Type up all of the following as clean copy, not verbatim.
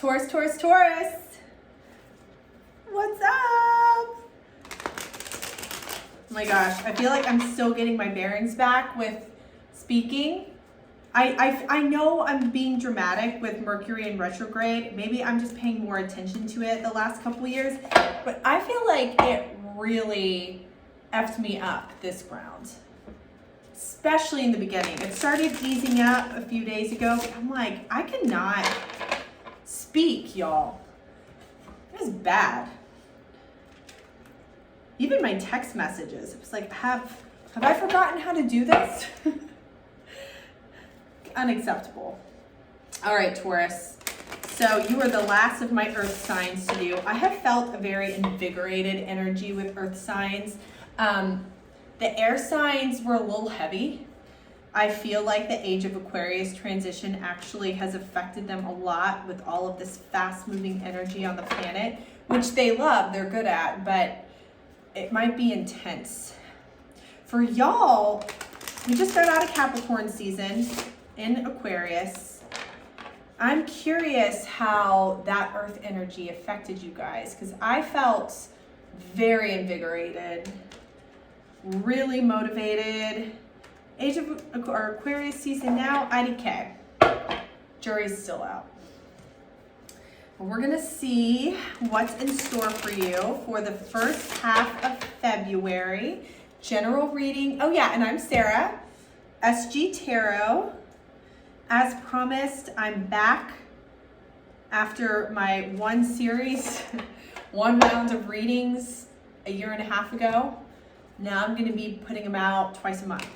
Taurus, Taurus, Taurus. What's up? Oh my gosh, I feel like I'm still getting my bearings back with speaking. I know I'm being dramatic with Mercury in retrograde. Maybe I'm just paying more attention to it the last couple years, but I feel like it really effed me up this round, especially in the beginning. It started easing up a few days ago, but I'm like, I cannot speak, y'all. It was bad. Even my text messages, it was like, have I forgotten how to do this? Unacceptable. All right, Taurus. So you are the last of my earth signs to do. I have felt a very invigorated energy with earth signs. The air signs were a little heavy. I feel like the age of Aquarius transition actually has affected them a lot with all of this fast moving energy on the planet, which they love, they're good at, but it might be intense. For y'all, we just got out of Capricorn season in Aquarius. I'm curious how that earth energy affected you guys, because I felt very invigorated, really motivated. Age of Aquarius season now, IDK. Jury's still out. We're gonna see what's in store for you for the first half of February. General reading. Oh yeah, and I'm Sarah, SG Tarot. As promised, I'm back after my one series, one round of readings a year and a half ago. Now I'm gonna be putting them out twice a month.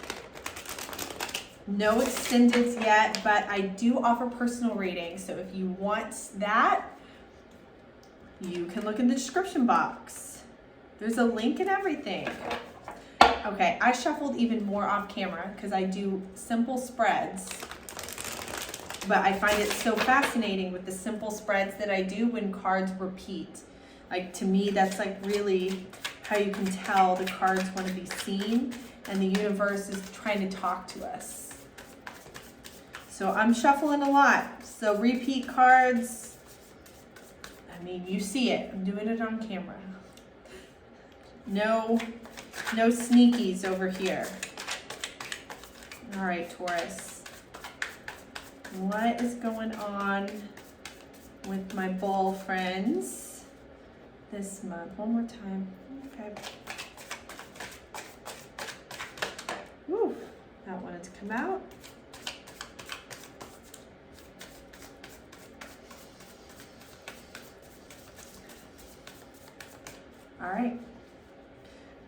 No extendeds yet, but I do offer personal readings. So if you want that, you can look in the description box. There's a link and everything. Okay, I shuffled even more off camera because I do simple spreads. But I find it so fascinating with the simple spreads that I do when cards repeat. Like, to me, that's like really how you can tell the cards want to be seen and the universe is trying to talk to us. So I'm shuffling a lot. So repeat cards, I mean, you see it. I'm doing it on camera. No sneakies over here. All right, Taurus. What is going on with my bull friends this month? One more time. Okay. Woo, that wanted to come out. All right.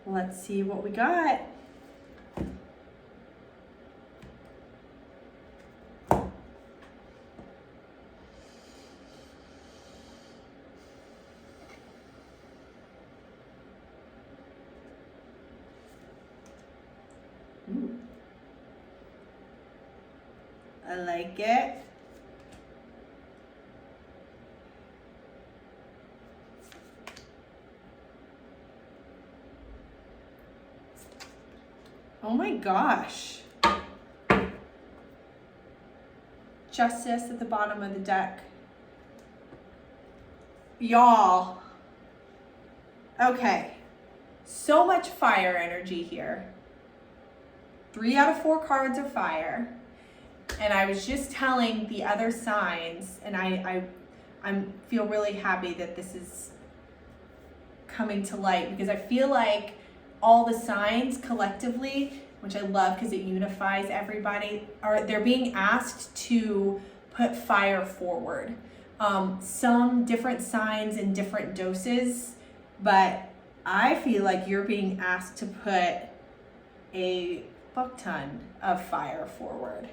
Let's see what we got. Ooh. I like it. Oh my gosh. Justice at the bottom of the deck. Y'all. Okay. So much fire energy here. 3 out of 4 cards are fire. And I was just telling the other signs, and I feel really happy that this is coming to light, because I feel like all the signs collectively, which I love because it unifies everybody, they're being asked to put fire forward. Some different signs in different doses, but I feel like you're being asked to put a fuck ton of fire forward.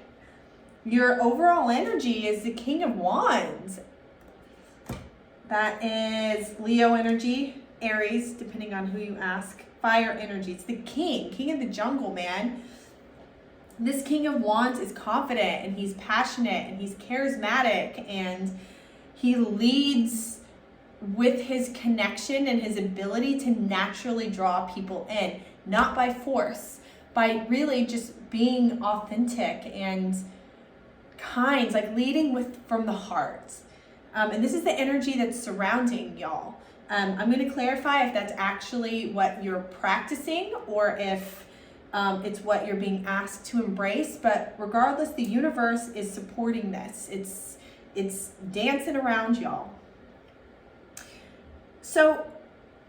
Your overall energy is the King of Wands. That is Leo energy, Aries, depending on who you ask. Fire energy. It's the king of the jungle, man. This King of Wands is confident and he's passionate and he's charismatic and he leads with his connection and his ability to naturally draw people in, not by force, by really just being authentic and kind, like leading from the heart. And this is the energy that's surrounding y'all. I'm going to clarify if that's actually what you're practicing or if it's what you're being asked to embrace. But regardless, the universe is supporting this. It's dancing around y'all. So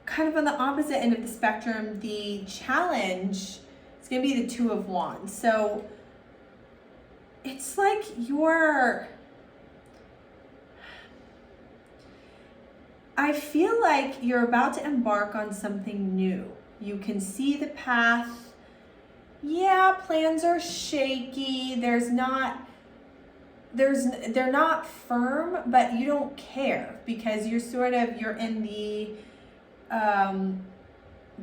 kind of on the opposite end of the spectrum, the challenge is going to be the Two of Wands. So it's like I feel like you're about to embark on something new. You can see the path. Yeah, plans are shaky. They're not firm, but you don't care because you're in the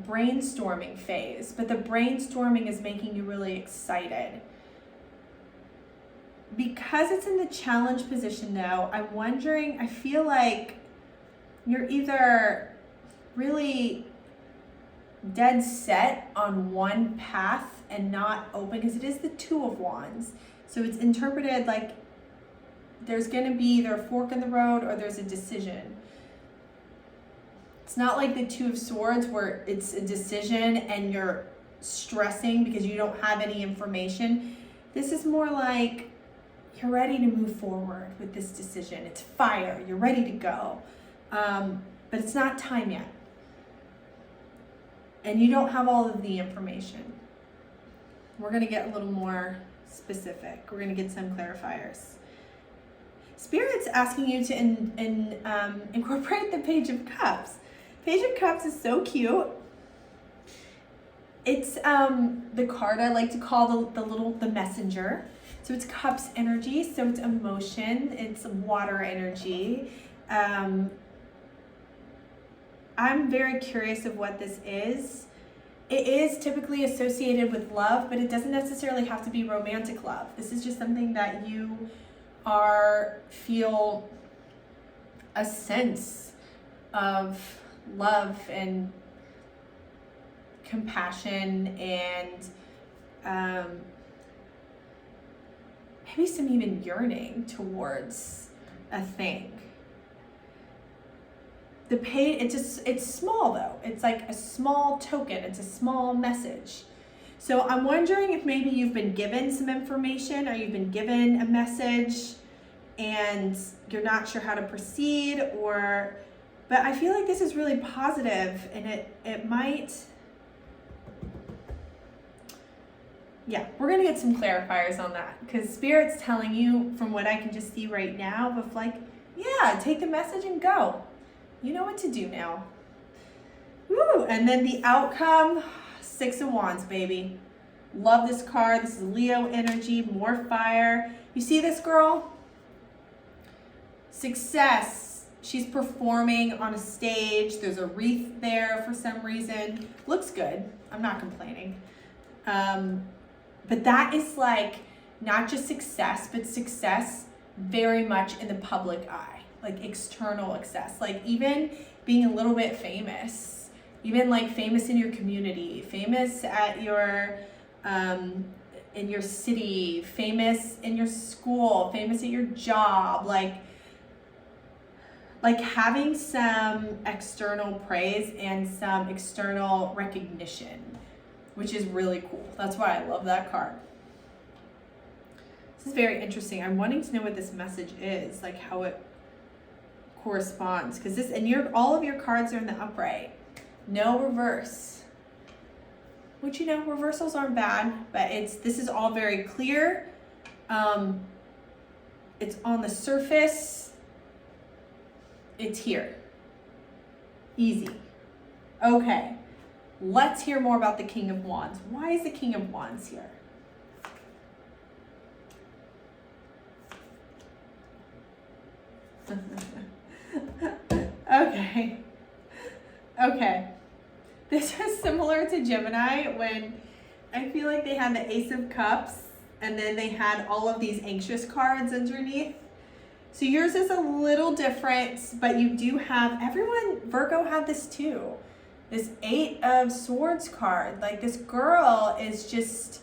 brainstorming phase. But the brainstorming is making you really excited. Because it's in the challenge position though, I feel like you're either really dead set on one path and not open, because it is the Two of Wands. So it's interpreted like there's going to be either a fork in the road or there's a decision. It's not like the Two of Swords where it's a decision and you're stressing because you don't have any information. This is more like you're ready to move forward with this decision. It's fire. You're ready to go. But it's not time yet. And you don't have all of the information. We're going to get a little more specific. We're going to get some clarifiers. Spirit's asking you to incorporate the Page of Cups. Page of Cups is so cute. It's the card I like to call the messenger. So it's cups energy, so it's emotion, it's water energy. I'm very curious of what this is. It is typically associated with love, but it doesn't necessarily have to be romantic love. This is just something that you feel a sense of love and compassion and maybe some even yearning towards a thing. The page, it's small though. It's like a small token. It's a small message. So I'm wondering if maybe you've been given some information or you've been given a message and you're not sure how to proceed, but I feel like this is really positive and it might, yeah, we're gonna get some clarifiers on that because Spirit's telling you from what I can just see right now, but like, yeah, take the message and go. You know what to do now. Woo! And then the outcome, Six of Wands, baby. Love this card. This is Leo energy, more fire. You see this girl? Success. She's performing on a stage. There's a wreath there for some reason. Looks good. I'm not complaining. But that is like not just success, but success very much in the public eye. Like external success, like even being a little bit famous, even like famous in your community, famous at your, in your city, famous in your school, famous at your job, like having some external praise and some external recognition, which is really cool. That's why I love that card. This is very interesting. I'm wanting to know what this message is, like how it corresponds, because all of your cards are in the upright, no reverse, which reversals aren't bad, but this is all very clear. It's on the surface, it's here, easy. Okay, let's hear more about the King of Wands. Why is the King of Wands here? Okay. This is similar to Gemini when I feel like they had the Ace of Cups and then they had all of these anxious cards underneath. So yours is a little different, but you do have, Virgo had this too. This Eight of Swords card. Like this girl is just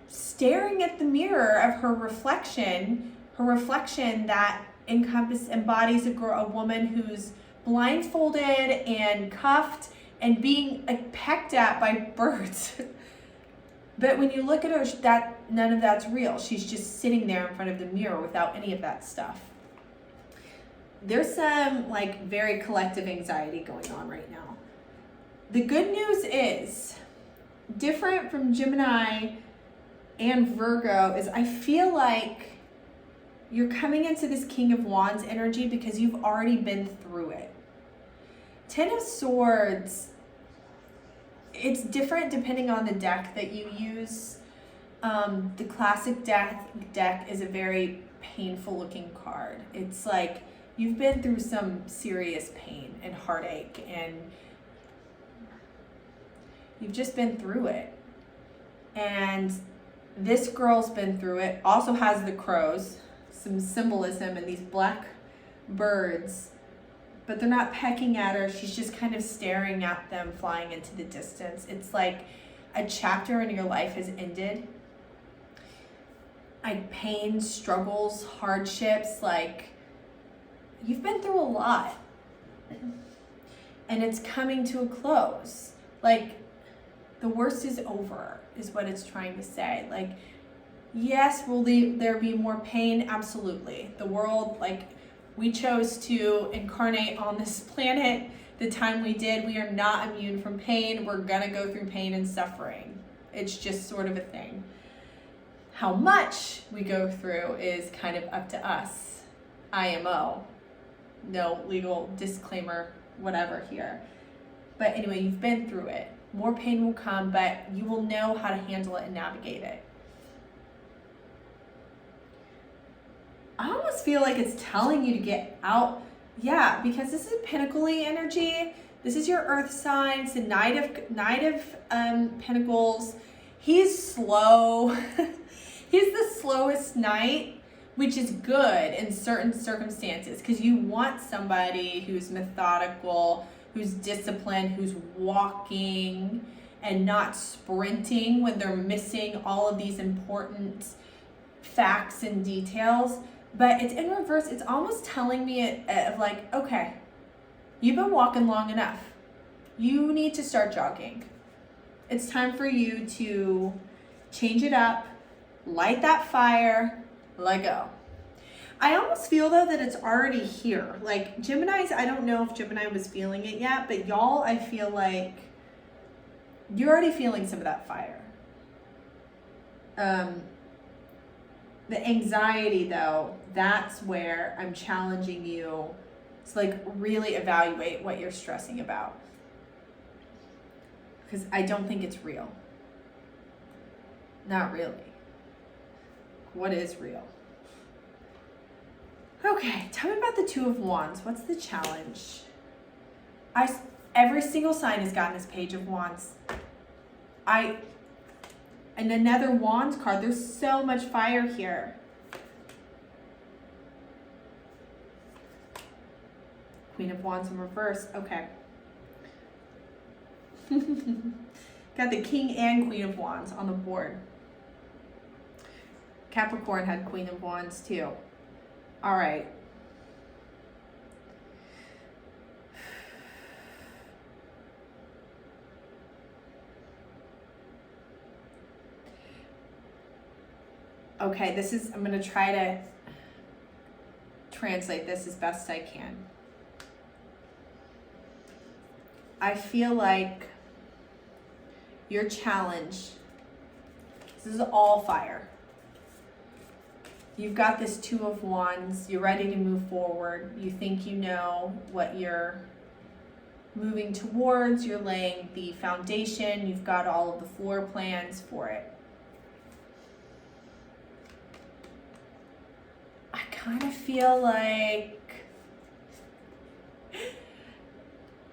staring at the mirror of her reflection that embodies a woman who's blindfolded and cuffed and being pecked at by birds. But when you look at her, none of that's real. She's just sitting there in front of the mirror without any of that stuff. There's some like very collective anxiety going on right now. The good news is, different from Gemini and Virgo, is I feel like you're coming into this King of Wands energy because you've already been through it. Ten of Swords, it's different depending on the deck that you use. The classic deck is a very painful looking card. It's like you've been through some serious pain and heartache, and you've just been through it. And this girl's been through it. Also has the crows, some symbolism, and these black birds, but they're not pecking at her. She's just kind of staring at them flying into the distance. It's like a chapter in your life has ended. Like pain, struggles, hardships, like you've been through a lot. And it's coming to a close. Like the worst is over, is what it's trying to say. Like, yes, will there be more pain? Absolutely. The world, like, we chose to incarnate on this planet the time we did. We are not immune from pain. We're gonna go through pain and suffering. It's just sort of a thing. How much we go through is kind of up to us. IMO. No legal disclaimer, whatever here. But anyway, you've been through it. More pain will come, but you will know how to handle it and navigate it. I almost feel like it's telling you to get out. Yeah, because this is Pentacle-y energy. This is your earth sign. It's the Knight of Pentacles. He's slow. He's the slowest knight, which is good in certain circumstances because you want somebody who's methodical, who's disciplined, who's walking and not sprinting when they're missing all of these important facts and details. But it's in reverse. It's almost telling me of like, okay, you've been walking long enough. You need to start jogging. It's time for you to change it up, light that fire, let go. I almost feel though that it's already here. Like Geminis, I don't know if Gemini was feeling it yet, but y'all, I feel like you're already feeling some of that fire. The anxiety though, that's where I'm challenging you to like really evaluate what you're stressing about. Because I don't think it's real. Not really. What is real? Okay, tell me about the Two of Wands. What's the challenge? Every single sign has gotten this Page of Wands. And another Wands card. There's so much fire here. Queen of Wands in reverse. Okay. Got the King and Queen of Wands on the board. Capricorn had Queen of Wands too. All right. Okay, I'm going to try to translate this as best I can. I feel like your challenge, this is all fire. You've got this Two of Wands. You're ready to move forward. You think you know what you're moving towards. You're laying the foundation. You've got all of the floor plans for it. I kind of feel like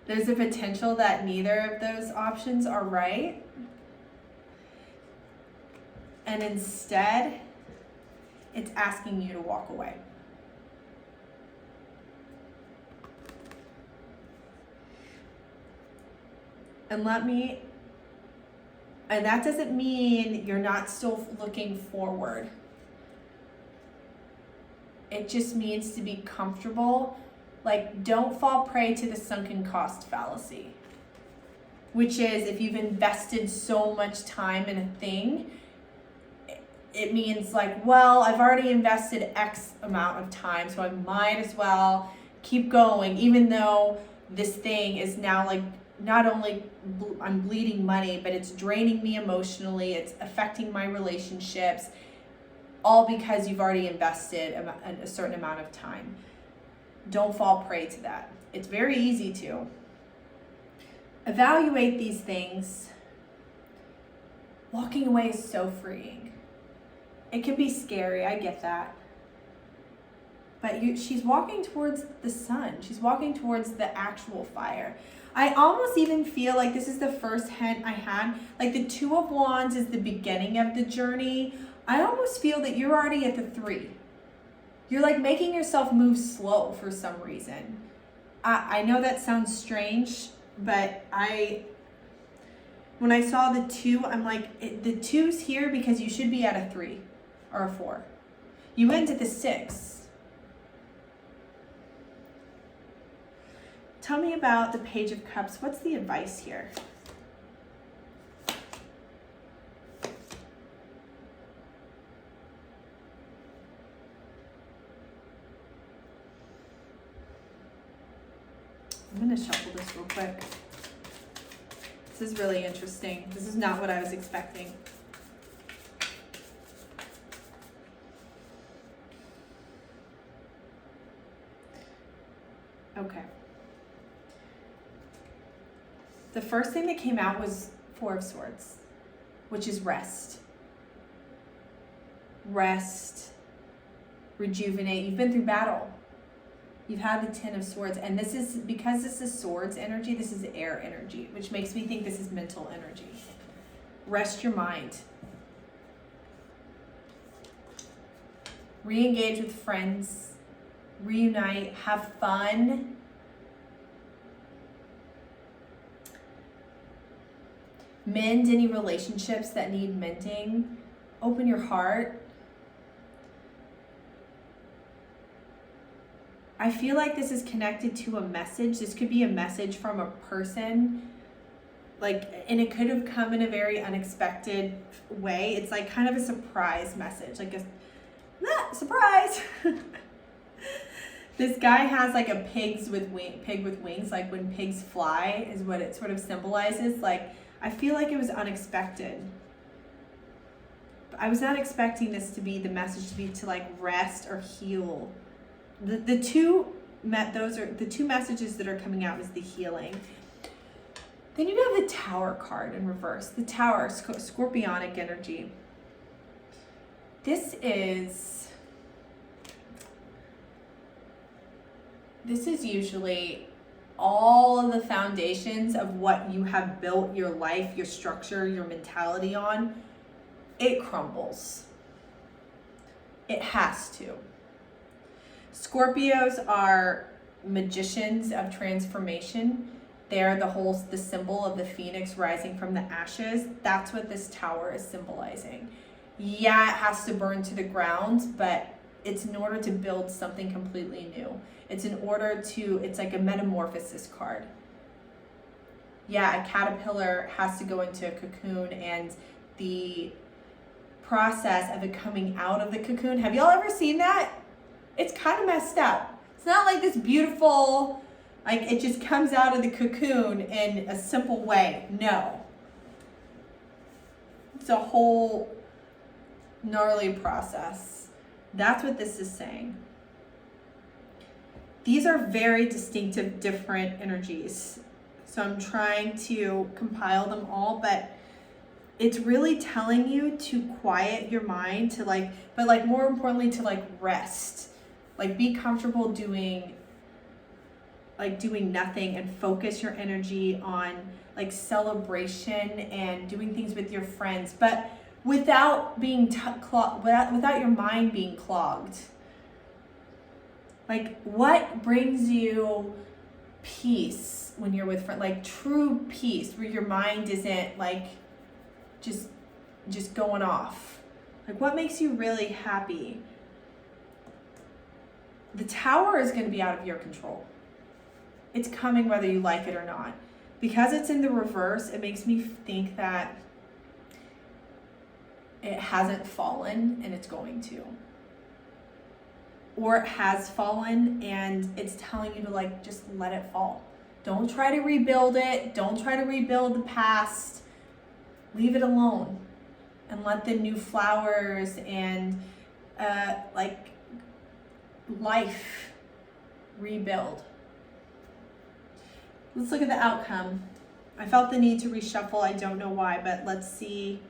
there's a potential that neither of those options are right. And instead, it's asking you to walk away. And that doesn't mean you're not still looking forward. It just means to be comfortable. Like, don't fall prey to the sunken cost fallacy, which is if you've invested so much time in a thing, it means like, well, I've already invested X amount of time, so I might as well keep going, even though this thing is now like, not only I'm bleeding money, but it's draining me emotionally, it's affecting my relationships, all because you've already invested a certain amount of time. Don't fall prey to that. It's very easy to. Evaluate these things. Walking away is so freeing. It can be scary, I get that. But she's walking towards the sun. She's walking towards the actual fire. I almost even feel like this is the first hint I had. Like the Two of Wands is the beginning of the journey. I almost feel that you're already at the 3. You're like making yourself move slow for some reason. I know that sounds strange, but when I saw the 2, I'm like, the 2's here because you should be at a 3 or a 4. You went to the 6. Tell me about the Page of Cups. What's the advice here? I'm going to shuffle this real quick. This is really interesting. This is not what I was expecting. Okay. The first thing that came out was 4 of Swords, which is rest. Rest, rejuvenate. You've been through battle. You've had the 10 of Swords, and this is, because this is Swords energy, this is air energy, which makes me think this is mental energy. Rest your mind. Re-engage with friends. Reunite. Have fun. Mend any relationships that need mending. Open your heart. I feel like this is connected to a message. This could be a message from a person. And it could have come in a very unexpected way. It's like kind of a surprise message. Like surprise! This guy has like a pig with wings. Like when pigs fly is what it sort of symbolizes. Like, I feel like it was unexpected. I was not expecting this to be the message, to be to like rest or heal. The two messages that are coming out is the healing. Then you have the Tower card in reverse. The Tower, scorpionic energy. This is usually all of the foundations of what you have built your life, your structure, your mentality on. It crumbles. It has to. Scorpios are magicians of transformation. They're the symbol of the phoenix rising from the ashes. That's what this Tower is symbolizing. Yeah, it has to burn to the ground, but it's in order to build something completely new. It's like a metamorphosis card. Yeah, a caterpillar has to go into a cocoon, and the process of it coming out of the cocoon. Have y'all ever seen that? It's kind of messed up. It's not like this beautiful, like it just comes out of the cocoon in a simple way. No. It's a whole gnarly process. That's what this is saying. These are very distinctive, different energies. So I'm trying to compile them all, but it's really telling you to quiet your mind, but more importantly to rest. Be comfortable doing nothing and focus your energy on celebration and doing things with your friends, but without being without your mind being clogged. What brings you peace when you're with friends? True peace, where your mind isn't just going off. What makes you really happy? The Tower is going to be out of your control. It's coming whether you like it or not. Because it's in the reverse, it makes me think that it hasn't fallen and it's going to. Or it has fallen and it's telling you to like just let it fall. Don't try to rebuild it. Don't try to rebuild the past. Leave it alone and let the new flowers and like life rebuild. Let's look at the outcome. I felt the need to reshuffle. I don't know why, but let's see.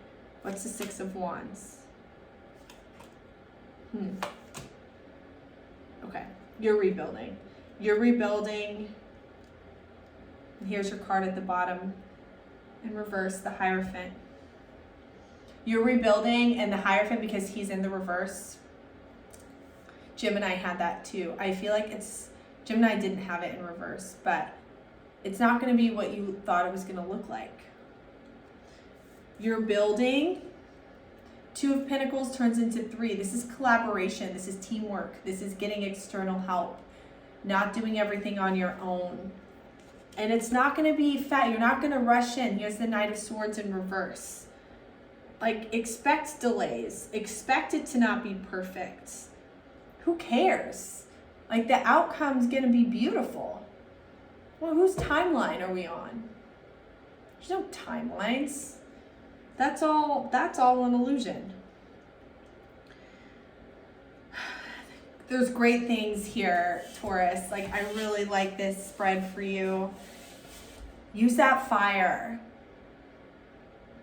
What's the Six of Wands? Okay, you're rebuilding. You're rebuilding. And here's your card at the bottom. In reverse, the Hierophant. You're rebuilding, and the Hierophant, because he's in the reverse. Gemini had that too. I feel like Gemini didn't have it in reverse, but it's not going to be what you thought it was going to look like. You're building. Two of Pentacles turns into 3. This is collaboration. This is teamwork. This is getting external help. Not doing everything on your own. And it's not going to be fat. You're not going to rush in. Here's the Knight of Swords in reverse. Like, expect delays. Expect it to not be perfect. Who cares? Like, the outcome's going to be beautiful. Well, whose timeline are we on? There's no timelines. That's all an illusion. There's great things here, Taurus. Like, I really like this spread for you. Use that fire.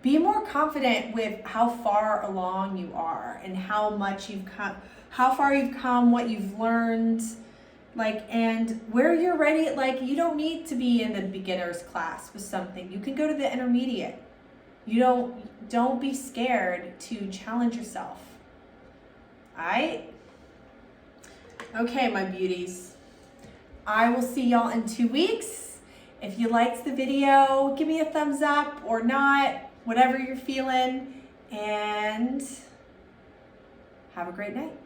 Be more confident with how far along you are and how much you've come, how far you've come, what you've learned, like, and where you're ready. Like, you don't need to be in the beginner's class with something. You can go to the intermediate. Don't be scared to challenge yourself. All right? Okay, my beauties. I will see y'all in 2 weeks. If you liked the video, give me a thumbs up or not, whatever you're feeling, and have a great night.